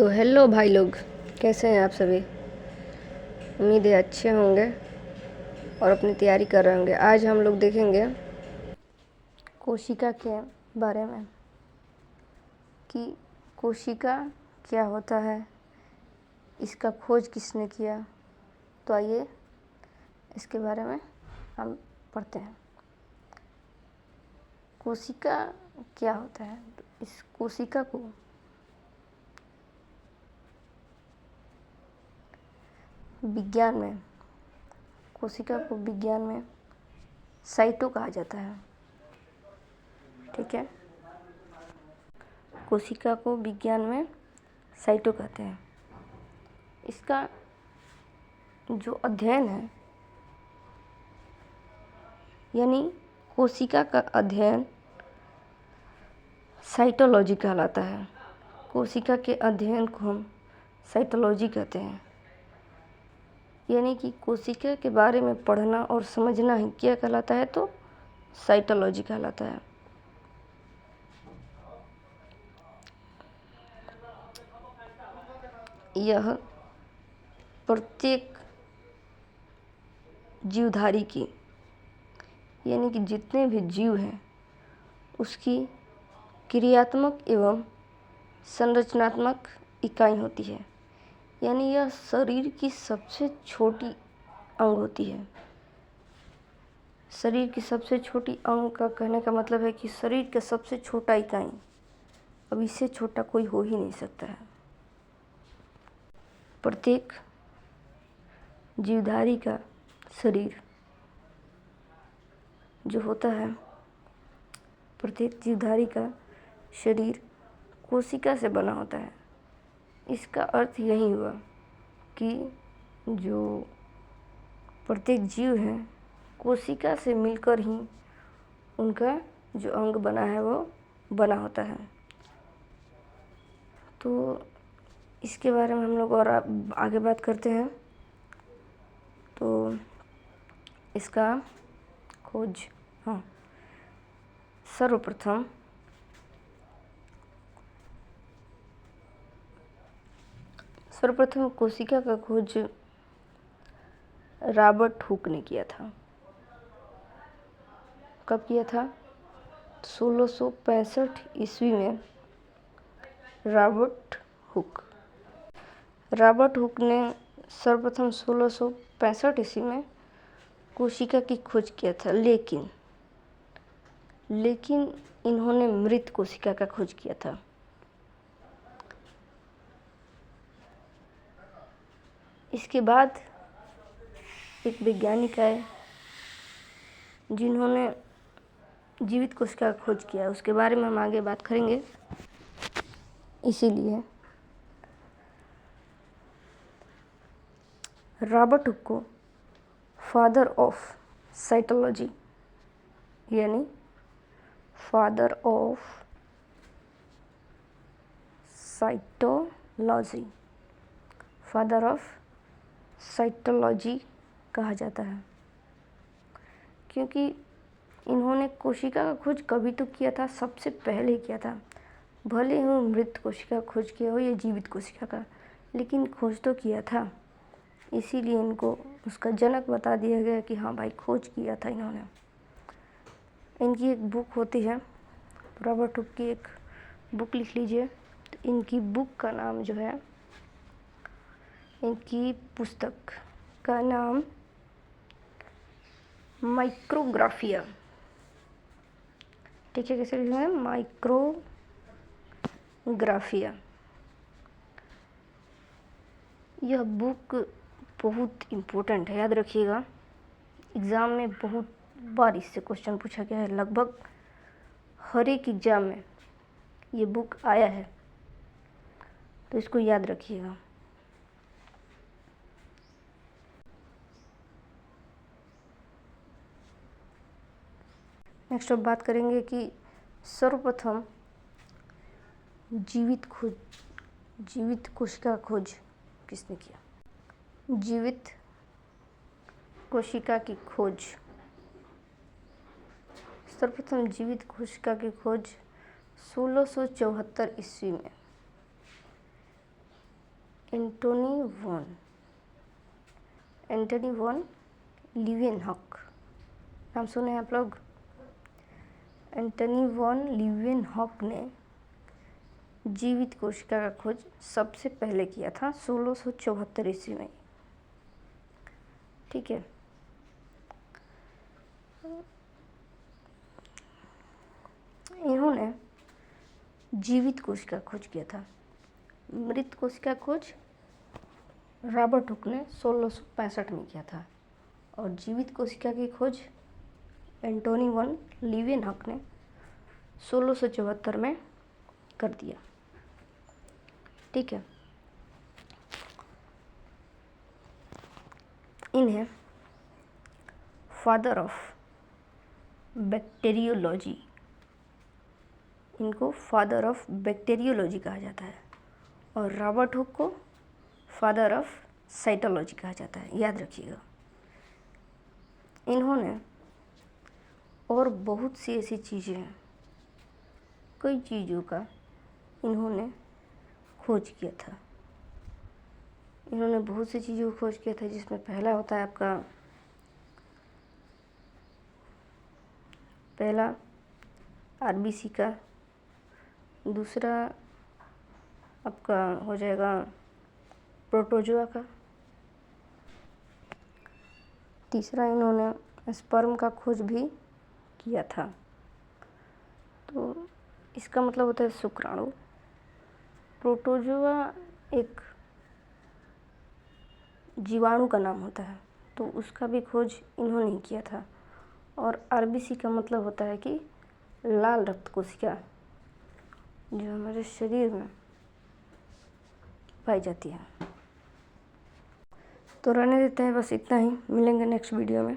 तो हेलो भाई लोग, कैसे हैं आप सभी। उम्मीद है अच्छे होंगे और अपनी तैयारी कर रहे होंगे। आज हम लोग देखेंगे कोशिका के बारे में कि कोशिका क्या होता है, इसका खोज किसने किया। तो आइए इसके बारे में हम पढ़ते हैं। कोशिका क्या होता है। तो इस कोशिका को विज्ञान में साइटो कहा जाता है। ठीक है, कोशिका को विज्ञान में साइटो कहते हैं। इसका जो अध्ययन है, यानी कोशिका का अध्ययन साइटोलॉजी कहलाता है। कोशिका के अध्ययन को हम साइटोलॉजी कहते हैं। यानी कि कोशिका के बारे में पढ़ना और समझना ही क्या कहलाता है, तो साइटोलॉजी कहलाता है। यह प्रत्येक जीवधारी की, यानी कि जितने भी जीव हैं, उसकी क्रियात्मक एवं संरचनात्मक इकाई होती है। यानी यह शरीर की सबसे छोटी अंग होती है। शरीर की सबसे छोटी अंग का कहने का मतलब है कि शरीर का सबसे छोटा इकाई, अब इससे छोटा कोई हो ही नहीं सकता है। प्रत्येक जीवधारी का शरीर जो होता है, प्रत्येक जीवधारी का शरीर कोशिका से बना होता है। इसका अर्थ यही हुआ कि जो प्रत्येक जीव है, कोशिका से मिलकर ही उनका जो अंग बना है वो बना होता है। तो इसके बारे में हम लोग और आगे बात करते हैं। तो इसका खोज, सर्वप्रथम कोशिका का खोज रॉबर्ट हुक ने किया था। कब किया था? 1665 ईस्वी में रॉबर्ट हुक ने सर्वप्रथम 1665 ईस्वी में कोशिका की खोज किया था। लेकिन इन्होंने मृत कोशिका का खोज किया था। इसके बाद एक वैज्ञानिक आए जिन्होंने जीवित कोशिका का खोज किया। उसके बारे में हम आगे बात करेंगे। इसीलिए रॉबर्ट हुक को फादर ऑफ साइटोलॉजी, यानी फादर ऑफ साइटोलॉजी कहा जाता है, क्योंकि इन्होंने कोशिका का खोज कभी तो किया था, सबसे पहले किया था। भले ही वो मृत कोशिका का खोज किया हो या जीवित कोशिका का, लेकिन खोज तो किया था। इसीलिए इनको उसका जनक बता दिया गया कि हाँ भाई, खोज किया था इन्होंने। इनकी एक बुक होती है, रॉबर्ट हुक की एक बुक लिख लीजिए। तो इनकी बुक का नाम जो है, इनकी पुस्तक का नाम माइक्रोग्राफिया। ठीक है, कैसे लिखना है? माइक्रोग्राफिया। यह बुक बहुत इम्पोर्टेंट है, याद रखिएगा। एग्ज़ाम में बहुत बार इससे क्वेश्चन पूछा गया है। लगभग हर एक एग्ज़ाम में ये बुक आया है, तो इसको याद रखिएगा। नेक्स्ट अब बात करेंगे कि सर्वप्रथम जीवित कोशिका खोज किसने किया। जीवित कोशिका की खोज, सर्वप्रथम जीवित कोशिका की खोज 1674 ईस्वी में एंटनी वॉन लीवेनहॉक, नाम सुने आप लोग? एंटनी वॉन लीवेनहॉक ने जीवित कोशिका का खोज सबसे पहले किया था 1674 ईस्वी में। ठीक है, इन्होंने जीवित कोशिका का खोज किया था। मृत कोशिका खोज रॉबर्ट हुक ने 1665 में किया था और जीवित कोशिका की खोज एंटोनी वॉन लीवेनहॉक ने 1674 में कर दिया। ठीक है, इन्हें फादर ऑफ बैक्टीरियोलॉजी, इनको फादर ऑफ बैक्टीरियोलॉजी कहा जाता है और रॉबर्ट हुक को फादर ऑफ साइटोलॉजी कहा जाता है, याद रखिएगा। इन्होंने और बहुत सी ऐसी चीज़ें हैं, कई चीज़ों का इन्होंने खोज किया था। इन्होंने बहुत सी चीज़ों को खोज किया था, जिसमें पहला होता है आपका पहला आरबीसी का, दूसरा आपका हो जाएगा प्रोटोजोआ का, तीसरा इन्होंने स्पर्म का खोज भी किया था। तो इसका मतलब होता है शुक्राणु। प्रोटोजोआ एक जीवाणु का नाम होता है, तो उसका भी खोज इन्होंने ही किया था। और आरबीसी का मतलब होता है कि लाल रक्त कोशिका, जो हमारे शरीर में पाई जाती है। तो रहने देते हैं, बस इतना ही। मिलेंगे नेक्स्ट वीडियो में।